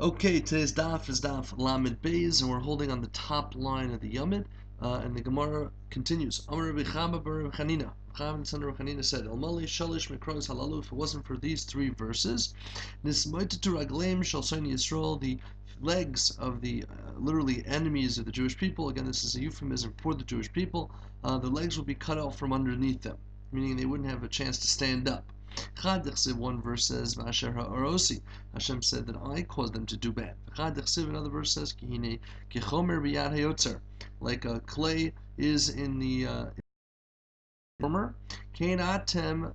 Okay, today's daf is daf Lamed Beis, and we're holding on the top line of the Yamid, and the Gemara continues. Amar Rabbi Chama bar Rabbi Chanina. Chaim son of Rabbi Chanina said, "Elmali shalish mikros halalu." If it wasn't for these three verses, nismoitetu ragleim shel soni Yisrael, the legs of the literally enemies of the Jewish people. Again, this is a euphemism for the Jewish people. The legs would be cut off from underneath them, meaning they wouldn't have a chance to stand up. One verse says, Hashem said that I caused them to do bad. Another verse says, like clay is in the former,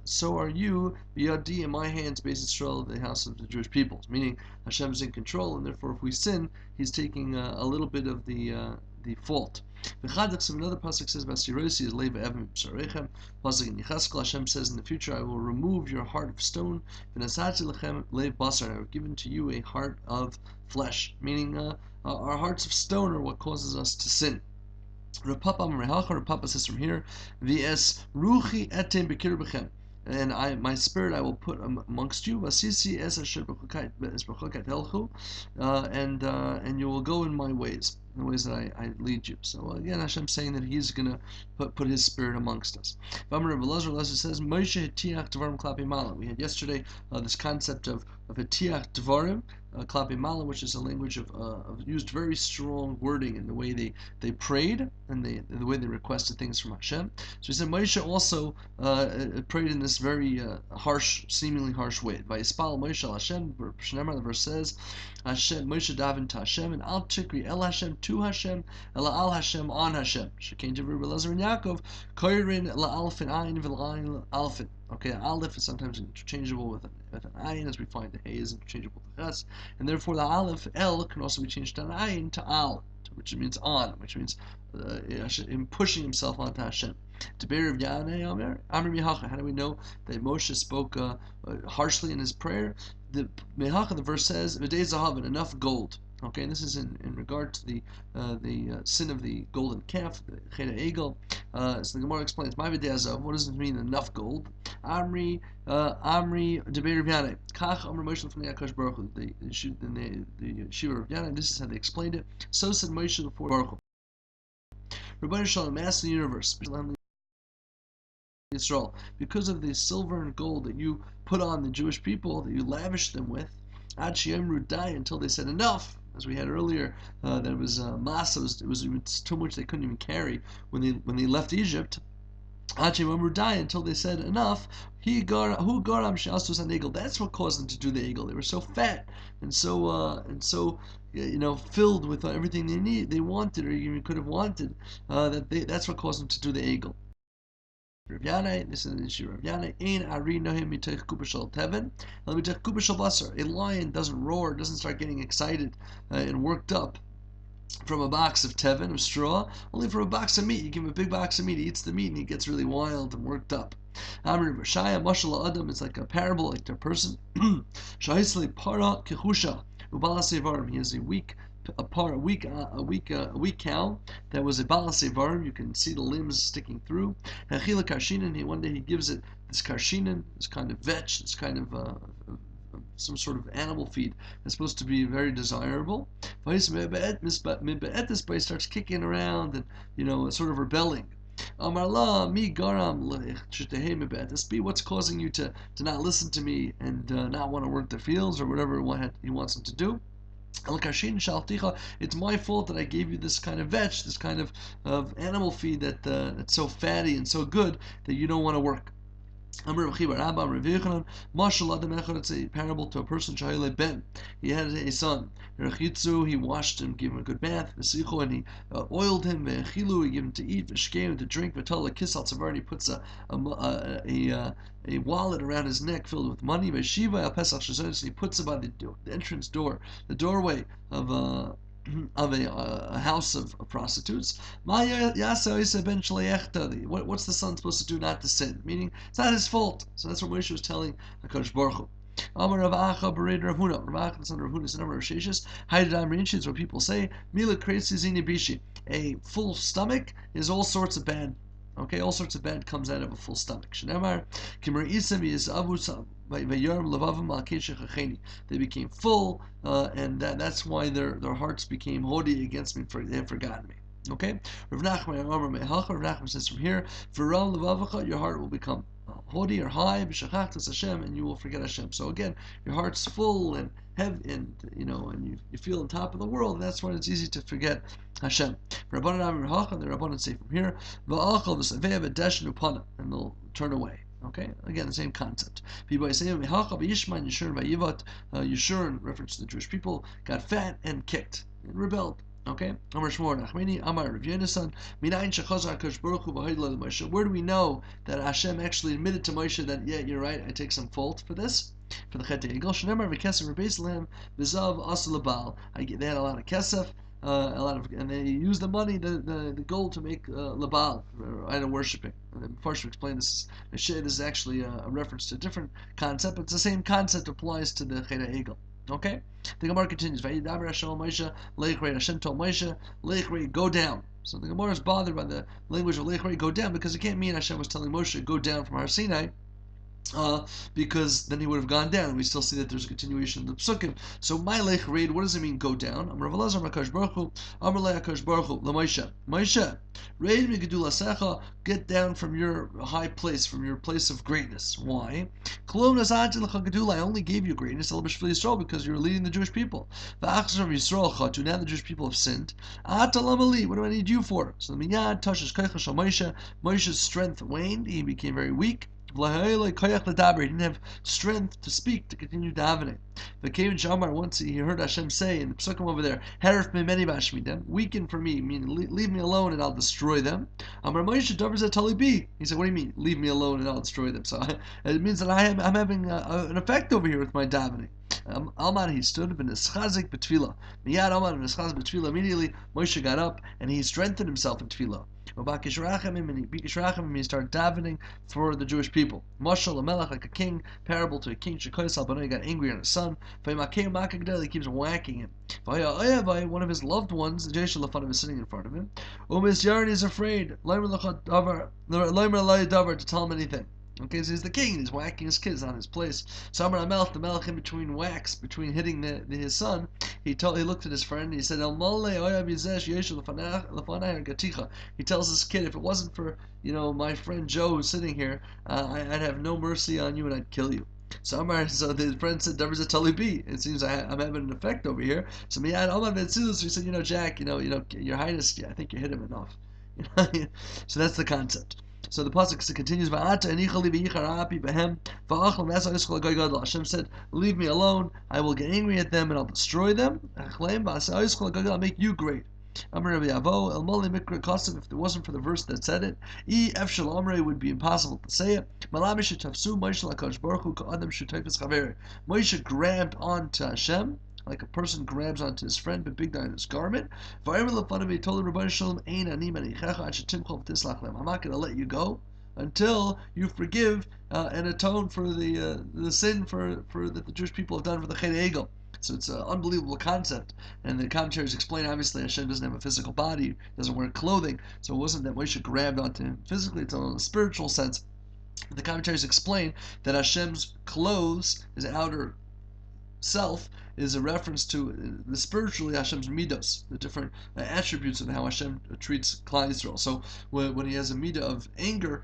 so are you, biyadi, in my hands, Beis Yisrael, the house of the Jewish peoples. Meaning Hashem is in control, and therefore if we sin, He's taking a little bit of the fault. Another pasuk says, "Basirosi is leiv evim b'sarechem." Pasuk in Yecheskel, Hashem says, "In the future, I will remove your heart of stone, v'nasati lechem leiv basar." I have given to you a heart of flesh. Meaning, our hearts of stone are what causes us to sin. Rav Papa says from here, "V'es ruchi etem b'kir b'chem." And my spirit I will put amongst you. Vasisi es asher b'chokat helchu, and you will go in my ways, in the ways that I lead you. So again, Hashem saying that He's gonna put His spirit amongst us. Elazar says, Moshe hetiach dvarim klapi mala. We had yesterday this concept of hetiach dvarim klapi mala, which is a language of used very strong wording in the way they prayed and the way they requested things from Hashem. So he said Moshe also prayed in this very seemingly harsh way. Vayispal Moshe al Hashem. The verse says, Hashem Moshe davened to Hashem, and al tikri el Hashem to Hashem, el al Hashem on Hashem. Shekain to Rabbi Elazar and Yaakov, koirin la alfin ayin v'layin alfin. Okay, aleph is sometimes interchangeable with an ayin, as we find the hay is interchangeable with ches, and therefore the aleph el can also be changed to an ayin to al, which means on, which means in pushing himself onto Hashem. How do we know that Moshe spoke harshly in his prayer? The verse says, enough gold. Okay, and this is in regard to the sin of the golden calf, the Cheda Egel. So the Gemara explains, what does it mean, enough gold? Amri Deber Rav Kach Amr Moshe from the Akash Baruch Hu. In the Shiva Rav Yana, this is how they explained it. So said Moshe before Baruch Hu. Rabbi Shalom, Master of the universe, Israel, because of the silver and gold that you put on the Jewish people, that you lavished them with, Ad Sheyemru die, until they said enough. As we had earlier, that was masa. It was too much they couldn't even carry when they left Egypt. Ad Sheyemru die, until they said enough. Who garam she'astus an egel? That's what caused them to do the egel. They were so fat and so filled with everything they wanted, or even could have wanted. That's what caused them to do the egel. Rav Yana, this is an issue. Rav Yana, ein ari nohim mitech kubashal teven, el mitech kubashal basar. A lion doesn't roar, doesn't start getting excited and worked up from a box of teven, of straw, only from a box of meat. You give him a big box of meat, he eats the meat, and he gets really wild and worked up. Amr Bashaya, Mashal Adam, it's like a parable, like a person. Shahisli para kechusha, ubalasevarim. He has a weak cow that was a balasevarim. You can see the limbs sticking through. Hechila karshinan. One day he gives it this karshinan, this kind of vetch, this kind of some sort of animal feed that's supposed to be very desirable. This boy starts kicking around and sort of rebelling. Amarla mi garam what's causing you to not listen to me and not want to work the fields or whatever he wants him to do? It's my fault that I gave you this kind of vetch, this kind of animal feed that's so fatty and so good that you don't want to work. It's a parable to a person. He had a son. He washed him, gave him a good bath, and he oiled him. He gave him to eat, him to drink. And he puts a wallet around his neck filled with money. He puts it by the entrance door, the doorway of a house of prostitutes. What's the son supposed to do not to sin? Meaning, it's not his fault. So that's what Moshe was telling HaKadosh Baruch Hu. Amar Rav Acha Bered Rav Huna. Rav Acha, the son of Rav Huna, is the number of Sheshes. Haidam Rinshi is what people say. Mila Kreitzi Zini Bishi. A full stomach is all sorts of bad Okay, all sorts of bad comes out of a full stomach. They became full, and that's why their hearts became haughty against me, for they have forgotten me. Okay, Rav Nachman says from here, your heart will become haughty or high, and you will forget Hashem. So again, your heart's full and heavy, and and you feel on top of the world. And that's when it's easy to forget Hashem. The Rabbanan say from here, and they'll turn away. Okay, again, the same concept. Yeshurun, reference to the Jewish people, got fat and kicked and rebelled. Okay, where do we know that Hashem actually admitted to Moshe that, yeah, you're right, I take some fault for this? For the Chet Egel, they had a lot of kesef, and they used the money, the gold, to make labal, idol worshiping. And Farshim explained this is actually a reference to a different concept, but it's the same concept applies to the Chet Egel. Okay? The Gemara continues. Hashem told Moshe, go down. So the Gemara is bothered by the language of Leichrei, go down, because it can't mean Hashem was telling Moshe, go down from Har Sinai, because then he would have gone down, and we still see that there's a continuation of the psukim. So my lech reid, what does it mean, go down? Amar Rav Elazar Makash Baruch Hu, Amar Le'Akash Baruch Hu, Moshe, reid migedulasecha, get down from your high place, from your place of greatness. Why? Klum nasati lecha gedula, I only gave you greatness, because you're leading the Jewish people. V'achzor Yisrael chatu, now the Jewish people have sinned. Atalamali, what do I need you for? So the miyad tashes kaicha shal Moshe, Moshe's strength waned, he became very weak. He didn't have strength to speak, to continue davening. Once he heard Hashem say in the psukim over there, weaken for me, meaning leave me alone and I'll destroy them. He said, what do you mean, leave me alone and I'll destroy them? So it means that I'm having an effect over here with my davening. Alman, he stood up in his chazik betfila. Miyad Alman in his chazik betfila. Immediately Moshe got up and he strengthened himself in tefillah. And he started davening for the Jewish people. Mashal Melech, like a king, parable to a king. Shekoyes Albanoi got angry on his son. He keeps whacking him. One of his loved ones, the Jesh Lafan, is sitting in front of him. Umis Yarin is afraid. To tell him anything. Okay, so he's the king, and he's whacking his kids on his place. So Amar HaMelech, the Melech, in between whacks, between hitting his son, he looked at his friend, and he said, he tells his kid, if it wasn't for, my friend Joe who's sitting here, I'd have no mercy on you, and I'd kill you. So the friend said, it seems I'm having an effect over here. So he said, Jack, your highness, I think you hit him enough. So that's the concept. So the pasuk continues, Hashem said, leave me alone, I will get angry at them and I'll destroy them. I'll make you great. If it wasn't for the verse that said it, it would be impossible to say it. Moshe grabbed onto Hashem like a person grabs onto his friend, but big down his garment. He told him, I'm not going to let you go until you forgive and atone for the sin that the Jewish people have done for the Chet Egel. So it's an unbelievable concept. And the commentaries explain, obviously, Hashem doesn't have a physical body, doesn't wear clothing, so it wasn't that Moshe grabbed onto him physically, it's in a spiritual sense. The commentaries explain that Hashem's clothes, his outer self, is a reference to the spiritually Hashem's midos, the different attributes of how Hashem treats Klal Yisrael. So when he has a midah of anger,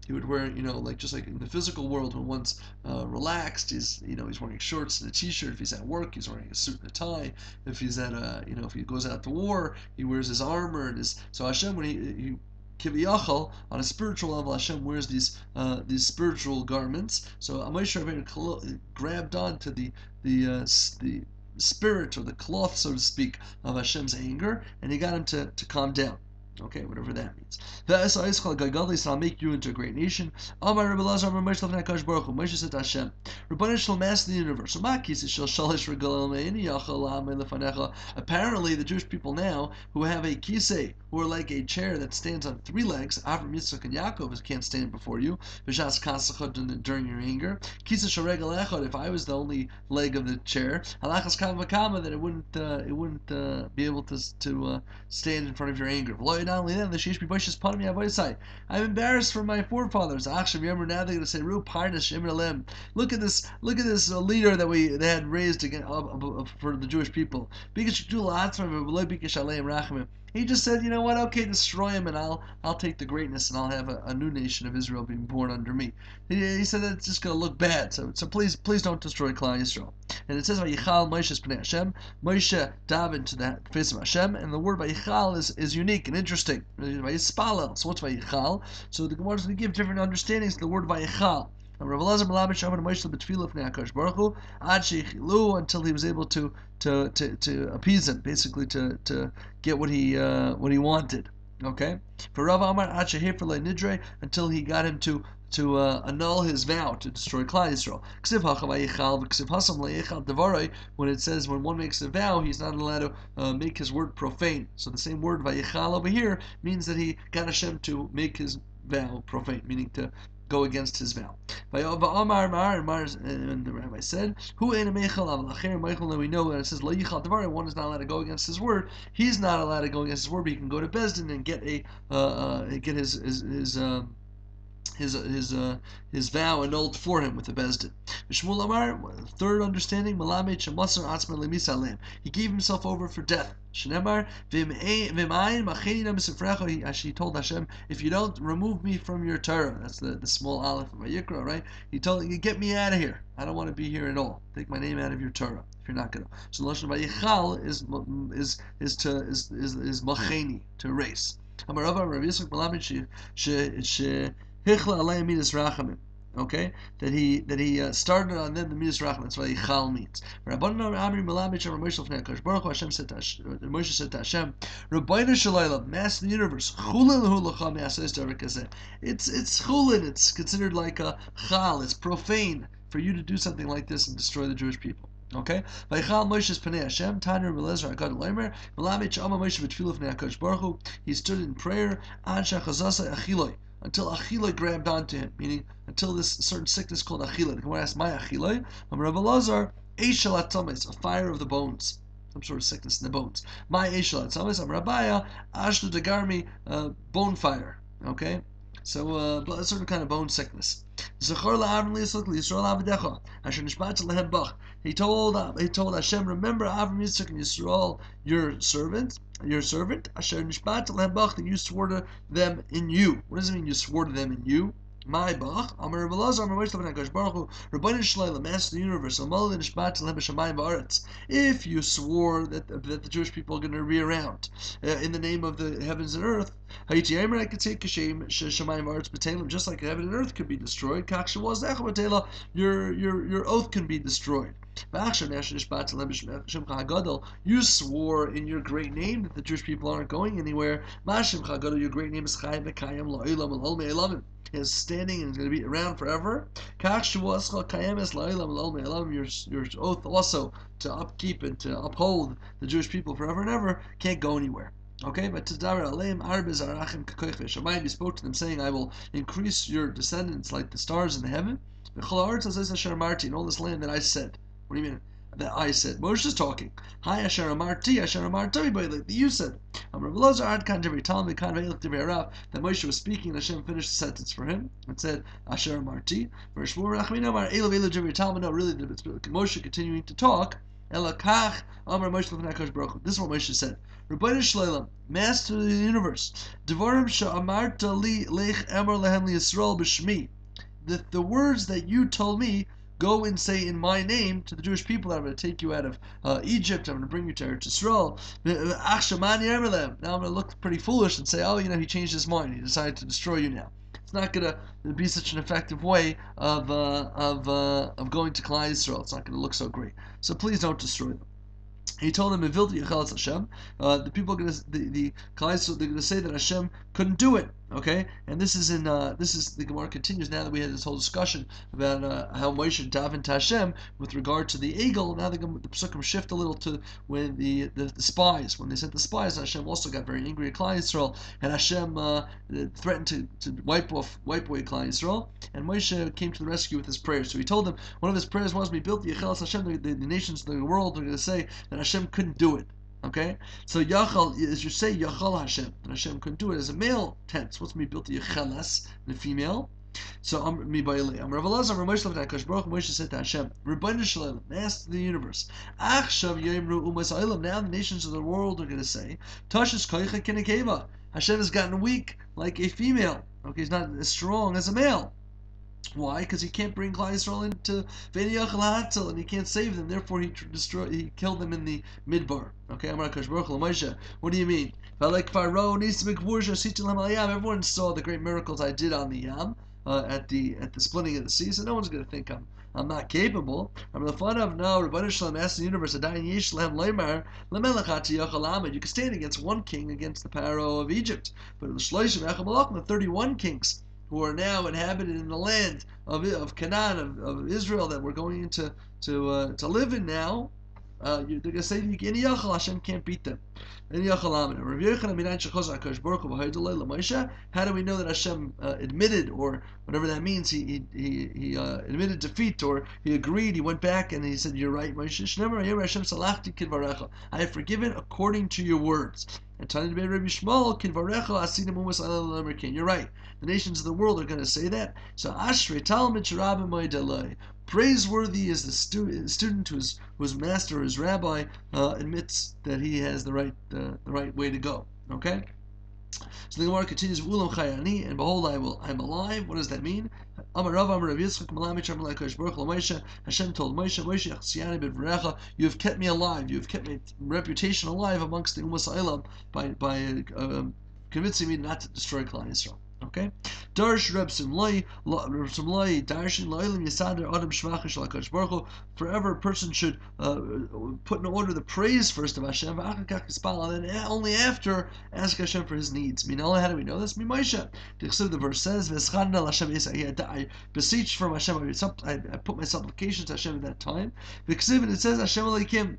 he would wear, just like in the physical world, when one's relaxed, he's wearing shorts and a t-shirt. If he's at work, he's wearing a suit and a tie. If he's at if he goes out to war, he wears his armor and so Hashem, when he Kiviyachal, on a spiritual level, Hashem wears these spiritual garments. So Moshe Rabbeinu grabbed onto the spirit, or the cloth, so to speak, of Hashem's anger, and he got him to calm down. Okay, whatever that means. I'll make you into a great nation. Moshe said to Hashem, Rabbanu shall master the universe. Apparently, the Jewish people now, who have a kisei, who are like a chair that stands on three legs, Avram, Yitzchak, and Yaakov, can't stand before you, during your anger. If I was the only leg of the chair, then it wouldn't be able to stand in front of your anger. not only that, I'm embarrassed for my forefathers. Now they're going to say, look at this leader that they had raised again for the Jewish people. He just said, you know what? Okay, destroy him, and I'll take the greatness, and I'll have a new nation of Israel being born under me. He said that it's just going to look bad. So please don't destroy Klal Yisrael. And it says Vayichal Moshe Pnei Hashem. Moshe davened to the face of Hashem, and the word Vayichal is unique and interesting. Vayispalel. So what's Vayichal? So the Gemara is going to give different understandings to the word Vayichal. Until he was able to appease him, basically to get what he wanted. Okay, for Rav Amar nidre, until he got him to annul his vow to destroy Klal Yisrael. When it says when one makes a vow, he's not allowed to make his word profane. So the same word vayichal over here means that he got Hashem to make his vow profane, meaning to go against his vow. And the rabbi said, we know that it says one is not allowed to go against his word. He's not allowed to go against his word, but he can go to Bezdin and get his vow annulled for him with the Bezdin. Shmuel Amar, third understanding, he gave himself over for death. Shenemar, he told Hashem, if you don't remove me from your Torah, that's the small aleph of Vayikra, right? He told him, get me out of here. I don't want to be here at all. Take my name out of your Torah if you're not going to. So Lashon Vayichal is macheni, to erase. Amar Rava Rav Yisrael Malamed okay, that he started on them the midas rachman. That's what Yichal means. Hashem said to Moshe said to Hashem, Rabbeinu Shalayla, Master of the universe, it's chulin. It's considered like a chal. It's profane for you to do something like this and destroy the Jewish people. Okay, Vayichal Moshe's Panei Hashem, Tanir Belezer Agad Leimer, Melamit Shama Moshe B'Tfilah Fnei HaKadosh Baruch Hu. He stood in prayer, Ad Shachazasa Achiloi, until Achiloi grabbed onto him, meaning until this certain sickness called Achiloi. The Gemara asks, "My Achiloi?" Rav Elazar, Eishel Atzames, a fire of the bones, some sort of sickness in the bones. My Eishel Atzames, Rabaya, Ashlu Degarmi, bone fire. Okay, so a certain kind of bone sickness. He told Hashem, remember Avram, Yitzchak, and Yisrael, your servant, Asher Nishbat Lehem that you swore to them in you. What does it mean you swore to them in you? My Bach, Amar Rav Elazar, Amar Moshe Rabbeinu Baruch Hu, Rabbeinu Shloim, Master of the universe, Amal Nishbat Lehem B'Shamayim V'Aretz. If you swore that the Jewish people are going to rear-around in the name of the heavens and earth, I could say Kashem Shamayim V'Aretz B'Telem, just like heaven and earth could be destroyed. Kach Shavos Echa B'Tela, your oath can be destroyed. You swore in your great name that the Jewish people aren't going anywhere. Your great name is Chayim V'Kayim La'olam L'Ol Me'elamim. Is standing and is going to be around forever. Your oath also to upkeep and to uphold the Jewish people forever and ever can't go anywhere. Okay, but he spoke to them saying, I will increase your descendants like the stars in the heaven. In all this land that I said. What do you mean? That I said. Moshe is talking. Hi, Asher Amarti, like you said. That Moshe was speaking and Hashem finished the sentence for him. It said, Asher Amarti. No, really, Moshe continuing to talk. This is what Moshe said. Rabbeinu Shloim, Master of the universe. The words that you told me, go and say in my name to the Jewish people that I'm going to take you out of Egypt, I'm going to bring you to Eretz Yisrael. Now I'm going to look pretty foolish and say, oh, he changed his mind. He decided to destroy you now. It's not going to be such an effective way of going to Klal Yisrael. It's not going to look so great. So please don't destroy them. He told them, Hashem. The people are going to the Klal Yisrael, they're going to say that Hashem couldn't do it. Okay, and this is the Gemara continues now that we had this whole discussion about how Moshe davened to Hashem with regard to the eagle. Now the Pesukim shift a little to when the spies, when they sent the spies, Hashem also got very angry at Klal Yisrael, and Hashem threatened to wipe away Klal Yisrael, and Moshe came to the rescue with his prayers. So he told them one of his prayers was, "We built the Hashem, the nations of the world are going to say that Hashem couldn't do it." Okay, so Yachal, as you say, Yachal Hashem, and Hashem couldn't do it as a male tense. What's me built the Yecheles, the female? So mi ba'ilei. Rav Elazar, Rav Moshe Levnei, Baruch Moshe said to Hashem, Rebbeinu Shalom, Master of the universe, Achshav Yemru Umas Olam. Now the nations of the world are going to say, Tashis Koicha Kinekeva. Hashem has gotten weak like a female. Okay, he's not as strong as a male. Why? Because he can't bring Klal Yisrael into V'nei Yachal Ha'atzil, and he can't save them. Therefore, he killed them in the Midbar. Okay, Amar Kadosh Baruch Hu Moshe. What do you mean? Everyone saw the great miracles I did on the Yam at the splitting of the sea. So no one's going to think I'm not capable. I'm the fun of no. Rebbeinu Shalom asked the universe, you can stand against one king against the Pharaoh of Egypt, but the 31 kings who are now inhabited in the land of Canaan, of Israel, that we're going to live in now, they're going to say, Hashem can't beat them. How do we know that Hashem admitted, or whatever that means, he admitted defeat, or he agreed, he went back and he said, you're right, Moshe. I have forgiven according to your words. And you're right. The nations of the world are going to say that. So Ashrei Talmid Sharabim Moedeloi. Praiseworthy is the student whose master, his rabbi, admits that he has the right way to go. Okay. So the Gemara continues, "Ulam chayani, and behold, I'm alive." What does that mean? Amar Rav Yitzchak Malami Shamar Lakosh Baruch Moshe. Hashem told Moshe, Chsiani b'Vrecha, you have kept me alive. You have kept my reputation alive amongst the Umas Olam by convincing me not to destroy Klal Yisrael. Okay? Darsh Reb Simlai Darshin La'ilim Yisader Adam Shvachish Lakadosh Baruch Hu. Forever a person should put in order the praise first of Hashem, and then only after ask Hashem for his needs. How do we know this? Moshe. The verse says, I beseech from Hashem, I put my supplications to Hashem at that time. It says, Hashem Elokim,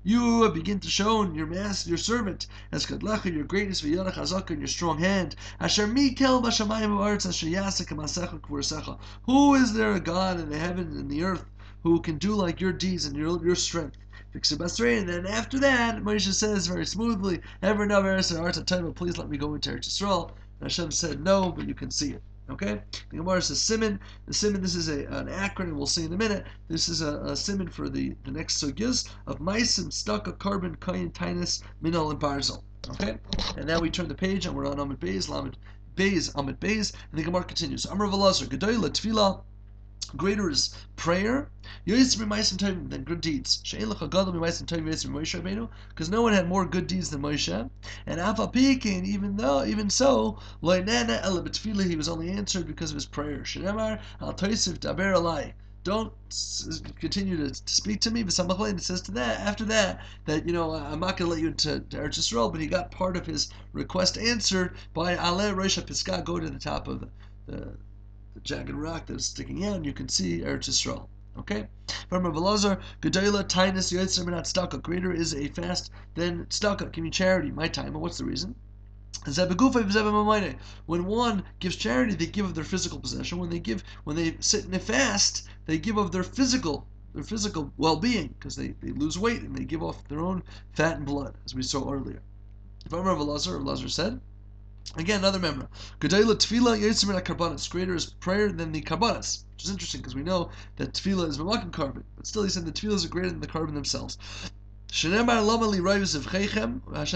you begin to show your master, your servant, as Kadlecha, your greatness, v'yadach hazak, in your strong hand. Asher mikel b'shamayim v'aretz, asher yasek ha'masecha k'vursecha. Who is there a God in the heaven and the earth who can do like your deeds and your strength? And then after that, Moshe says very smoothly, please let me go into Eretz Yisrael. And Hashem said, no, but you can see it. Okay? The Gemara says Siman. The Siman, this is an acronym we'll see in a minute. This is a Siman for the next sugyas of Maisim, Staka, Carbon, Kayin, Tinus, Minol, and Barzel. Okay? And now we turn the page and we're on Amid Beis, Amid Beis, and the Gemara continues. Amar Velazar, Gedoyla, Tefillah, greater is prayer, than good deeds. Because no one had more good deeds than Moshe. And even so, he was only answered because of his prayer. Don't continue to speak to me. It says to that after that I'm not going to let you into Eretz Yisrael, but he got part of his request answered by Ale Rosh HaPisgah, go to the top of the jagged rock that's sticking out, and you can see Eretz Yisrael. Okay? Remember, Velazar, Gedola, Tinus, Yotzim, not Tzedakah. Greater is a fast than Tzedakah. Give me charity, my time. And what's the reason? When one gives charity, they give of their physical possession. When they sit in a fast, they give of their physical well-being, because they lose weight and they give off their own fat and blood, as we saw earlier. If I remember, Velazar said, again, another member. Greater is prayer than the karbanas, which is interesting because we know that tefillah is mamakim carbon, but still he said the tefillahs are greater than the carbon themselves. Hashem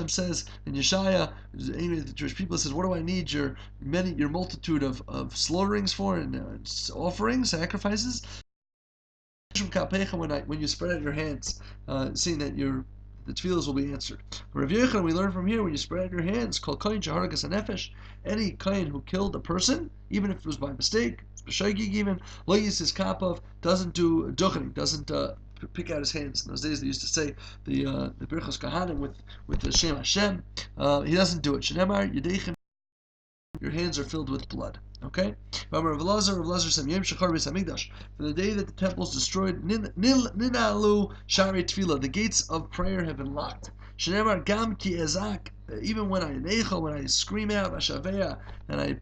says in Yeshaya, the Jewish people says, what do I need your multitude of slaughterings for and offerings, sacrifices? When you spread out your hands, seeing that the tefillahs will be answered. Rav Yechon, we learn from here, when you spread out your hands, kol kain sheharagas hanefesh, any kain who killed a person, even if it was by mistake, b'shaygig even, lo yis kapav, doesn't do duchening, doesn't pick out his hands. In those days they used to say the Brachos Kahanim with the Shem Hashem. He doesn't do it. Shenemar Yedechem, your hands are filled with blood. Okay? Rav Elazar said, Yom Shachar Beis Hamikdash, for the day that the temple is destroyed, Ninalu Shari Tefillah, the gates of prayer have been locked. Shenemar Gam Ki Ezak, even when I scream out Ashavea and I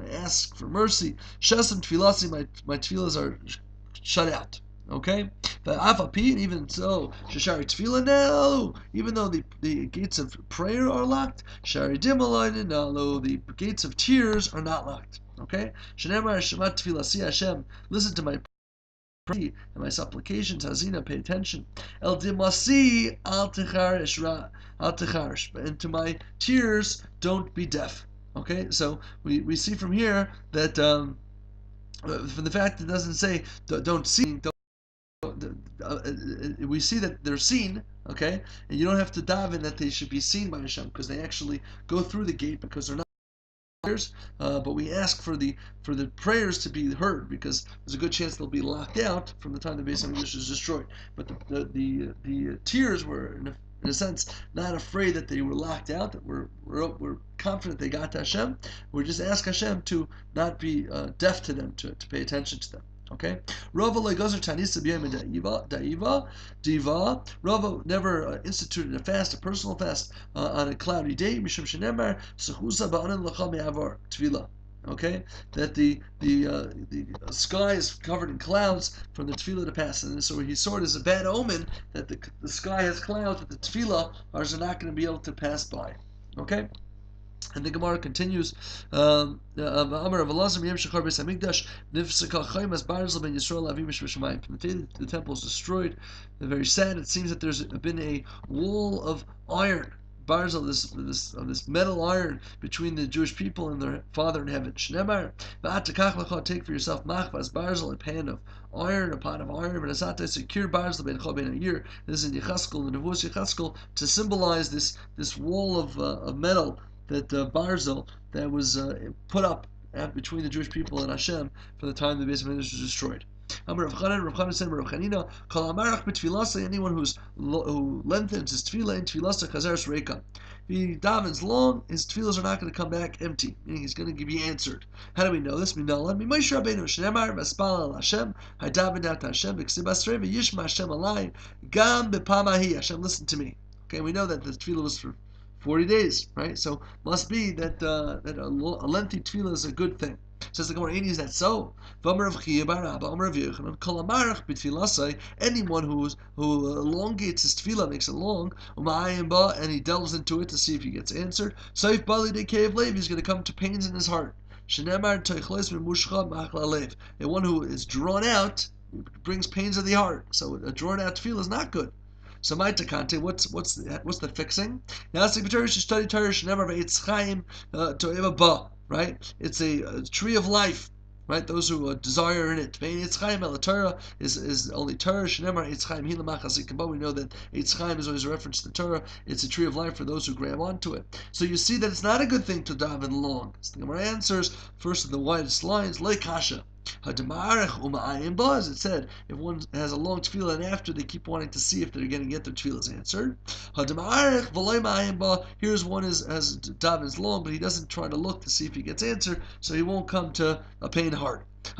ask for mercy, Shasam Tefillasi, my tefillahs are shut out. Okay? And even so, Shashari Tefillah now, even though the gates of prayer are locked, Shari Dimalain now, the gates of tears are not locked. Okay? Shenemar Shemat Tefillah, see Hashem, listen to my prayer and my supplications, Hazina, pay attention. El Dimasi al Techarish Ra al Techarish. And to my tears, don't be deaf. Okay? So we see from here that from the fact it doesn't say don't see, we see that they're seen, okay, and you don't have to dive in that they should be seen by Hashem because they actually go through the gate because they're not prayers, but we ask for the prayers to be heard because there's a good chance they'll be locked out from the time the base of English is destroyed. But the tears were in a sense not afraid that they were locked out, that we're confident they got to Hashem. We just ask Hashem to not be deaf to them, to pay attention to them. Okay, Rava legozer tanisa b'yom diva. Rava never instituted a fast, a personal fast on a cloudy day. Mishum shenemar sechusa ba'anan l'chal me'avar tvila. Okay, that the sky is covered in clouds from the tefillah to pass, and so he saw it as a bad omen that the sky has clouds that the tefillah are not going to be able to pass by. Okay. And the Gemara continues, the temple is destroyed. They're very sad. It seems that there's been a wall of iron, barzel, this metal iron between the Jewish people and their Father in heaven. Take for yourself machvas barzel, a pan of iron, a pot of iron, but asata secure barzel ben chol ben a year. This is in Yechaskel, the Nevuos Yechaskel, to symbolize this wall of metal, that barzel that was put up between the Jewish people and Hashem from the time the base of English was destroyed. Rav Chanan said, Rav Chanina, Kol Amarach b'tfilasa, anyone who lengthens his tefillah in tefilasa chazeres reika. If he davens long, his tefillahs are not going to come back empty, meaning he's going to be answered. How do we know this? Minalan, Moshe Rabbeinu, Shneimar, Vaspal al Hashem, Hadaven at Hashem, B'ksibas Reva, Yishma Hashem alai, Gam b'pamahi, Hashem, listen to me. Okay, we know that the tefillah was for 40 days, right? So must be that a lengthy tefillah is a good thing. Says the Gemara, is that so? Anyone who elongates his tefillah, makes it long, and he delves into it to see if he gets answered, he's going to come to pains in his heart. And one who is drawn out brings pains of the heart. So a drawn out tefillah is not good. So my takante, what's the fixing? Right? It's a tree of life, right? Those who desire in it. Torah is only Torah. We know that Eitz Chaim is always a reference to Torah. It's a tree of life for those who grab onto it. So you see that it's not a good thing to daven long. So the Gemara answers first in the widest lines, Leikasha. As it said, if one has a long tefillah and after they keep wanting to see if they're going to get their tefillahs answered. Here's one has davens long, but he doesn't try to look to see if he gets answered, so he won't come to a pain heart. If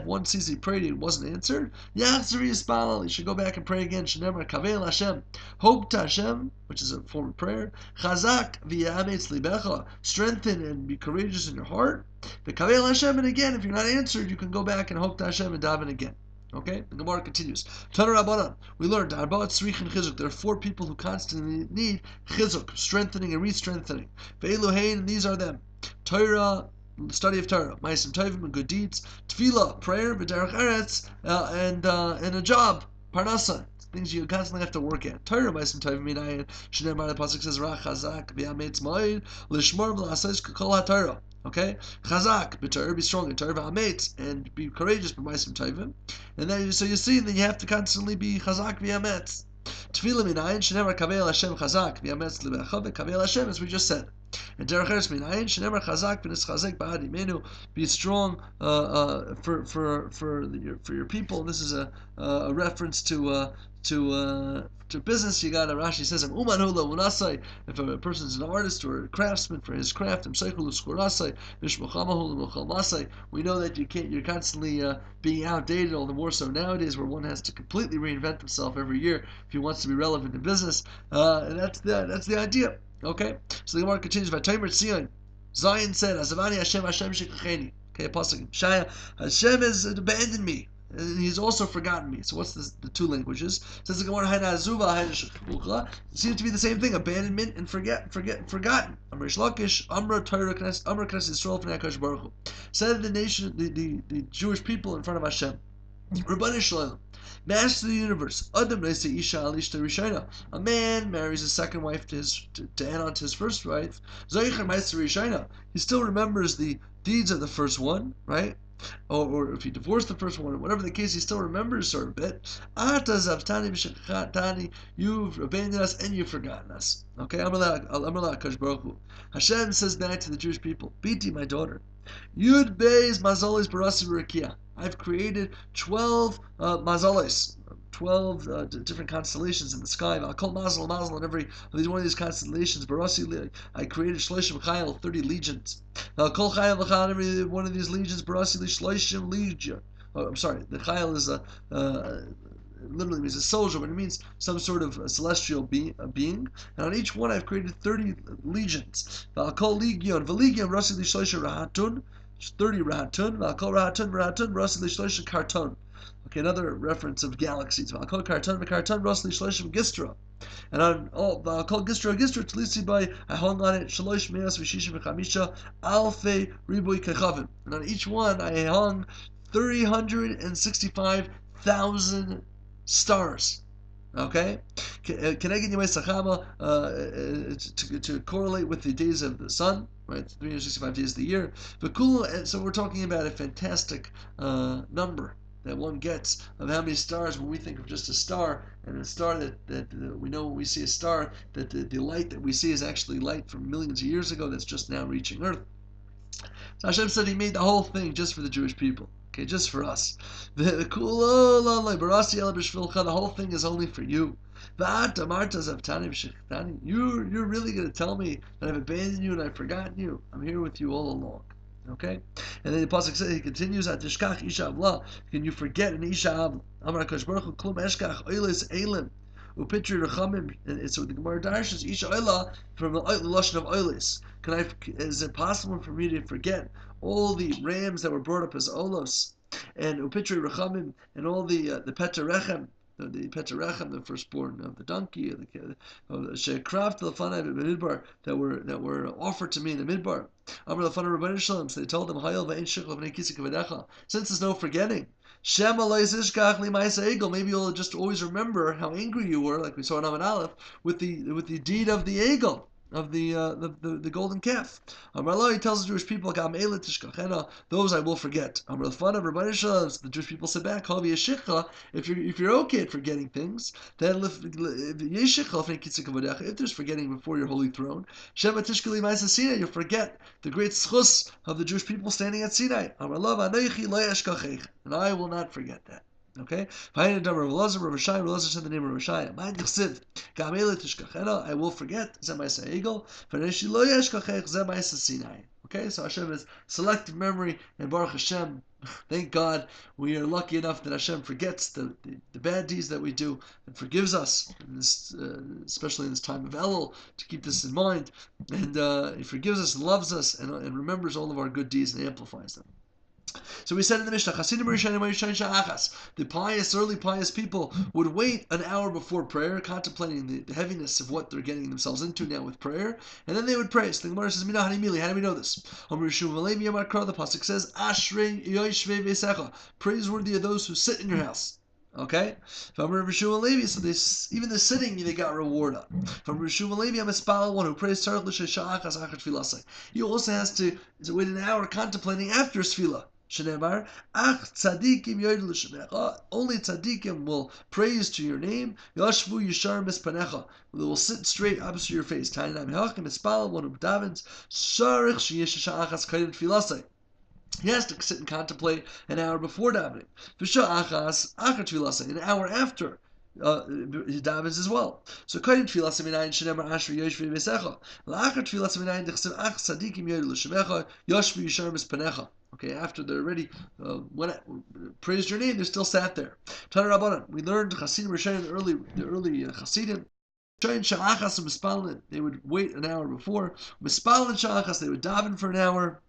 one sees he prayed and it wasn't answered, he should go back and pray again. Hope to Hashem, which is a form of prayer. Strengthen and be courageous in your heart. And again, if you're not answered, you can go back and hope to Hashem and daven again. Okay, the Gemara continues. We learned there are 4 people who constantly need chizuk, strengthening and re-strengthening. And these are them: Torah, study of Torah, ma'asim tovim, and good deeds; tefillah, prayer; v'derech eretz, and a job, parnasa, things you constantly have to work at. Torah, ma'asim tovim, minayin shneimar, the pasuk says, Ra chazak v'yametz ma'id l'shmor v'la'asais k'kol ha'Torah. Okay, chazak b'Torah, be strong in Torah, v'ametz, and be courageous b'ma'asim tovim. And then so you see that you have to constantly be chazak v'yametz. Tefillah minayin shneimar kavel Hashem chazak v'yametz l'bechav v'kavel Hashem, as we just said. And derech eretz minayin shneimar chazak v'nischazek ba'ad imenu, be strong for your people. And this is a reference to business. You got Rashi says, if a person is an artist or a craftsman for his craft, we know that you're constantly being outdated, all the more so nowadays where one has to completely reinvent himself every year if he wants to be relevant in business. And that's the idea. Okay? So the Gemara continues by Tamer Tzion. Zion said, Azavani Hashem Hashem Shekacheni. Okay, pasuk Shaya, Hashem has abandoned me, and He's also forgotten me. So what's the two languages? Says the Gemara, it seems to be the same thing: abandonment and forgotten. Amr Shlakish, Amr Torah, Amr Knesset Yisrael, Fnei HaKadosh Baruch Hu. Said the nation, the Jewish people in front of Hashem. Rabbanu Shalom, Master of the universe. Adam Isha Alishta Rishayna. A man marries a second wife to add on to his first wife. Zaycher Meister Rishayna. He still remembers the deeds of the first one, right? Or if he divorced the first one, or whatever the case, he still remembers her a bit. You've abandoned us and you've forgotten us. Okay, Hashem says back to the Jewish people, Biti, my daughter, Yud Beis Mazolis Barasi Rakia. I've created 12 mazolis, 12 different constellations in the sky. I'll call Mazel in every one of these constellations. Barasi, I created Shloshim Chayil, 30 legions. I'll call Chayil in every one of these legions. Barasi Shloshim Legion. I'm sorry, the Chayil is literally means a soldier, but it means some sort of celestial being. And on each one, I've created 30 legions. I'll call Legion. V'Legion Barasi Shloshim Rahatun. 30 Rahatun, Valkol Rahatun, Rosli Shloshim Karton. Okay, another reference of galaxies. Valkol Karton, Rosli Shloshim Gistra. And on Valkol Gistra, Tlisi by, I hung on it, Shalosh Meas Vishishim Chamisha, Alfe Ribui Kechavim. And on each one, I hung 365,000 stars. Okay, to correlate with the days of the sun, right? 365 days of the year. But cool. So we're talking about a fantastic number that one gets of how many stars when we think of just a star, and a star that we know when we see a star that the light that we see is actually light from millions of years ago that's just now reaching Earth. So Hashem said He made the whole thing just for the Jewish people. Okay, just for us. The whole thing is only for you. You're really going to tell me that I've abandoned you and I've forgotten you? I'm here with you all along. Okay? And then the pasuk says, he continues, Atishkach isha avla. Can you forget an isha avla? Amar HaKadosh Baruch Hu, klum eshkach oiles elim. Upitri rechamim. And so the Gemara darshes isha oila from the lashon of oiles. Is it possible for me to forget all the rams that were brought up as olos, and upitri rechamim, and all the petarechem, the firstborn of the donkey, shekrav telefanai b'midbar, that were offered to me in the midbar. Amar lefanai Rabbanu Shalom. So they told them, Hayil v'ein shikla v'nei kisik v'decha. Since there's no forgetting, Shema lo'isishkach li'ma'isa egel. Maybe you'll just always remember how angry you were, like we saw in Amud Aleph, with the deed of the egel, of the golden calf. Amar he tells the Jewish people, those I will forget. Amar the Jewish people said back, if you're okay at forgetting things, then if there's forgetting before your holy throne, you forget the great schus of the Jewish people standing at Sinai. And I will not forget that. Okay? I will forget. I will forget. Okay, so Hashem has selective memory, and Baruch Hashem, thank God, we are lucky enough that Hashem forgets the bad deeds that we do and forgives us, in this, especially in this time of Elul, to keep this in mind. And He forgives us and loves us and remembers all of our good deeds and amplifies them. So we said in the Mishnah, the early pious people would wait an hour before prayer, contemplating the heaviness of what they're getting themselves into now with prayer, and then they would pray. So the Gemara says, how do we know this? The pasuk says, praiseworthy are those who sit in your house. Okay? So even the sitting they got reward on. From Rishuv and Levi, I'm a spal, one who prays he also has to wait an hour contemplating after his tefillah. Shenemar, only tzaddikim will praise to your name. Yashvu yishar mispanecha. They will sit straight opposite your face. Tainam hachim espal, one who davens. Sharich sheyesh sha'achas kaidin tfilasei. He has to sit and contemplate an hour before davening. V'sha'achas achar tfilasei, an hour after. He davens as well. So kaidin tfilasei minayin shenemar asher yoshvi v'secha. La'achar tfilasei minayin dechsev ach tzaddikim yoyed l'shemecha yashvu yishar mispanecha. Okay, after they're already praised your name, they're still sat there. Tana Rabbanan, we learned Chasidim Rishayin, the early Chasidim. They would wait an hour before. Mispalin Sha'achas, they would daven for an hour.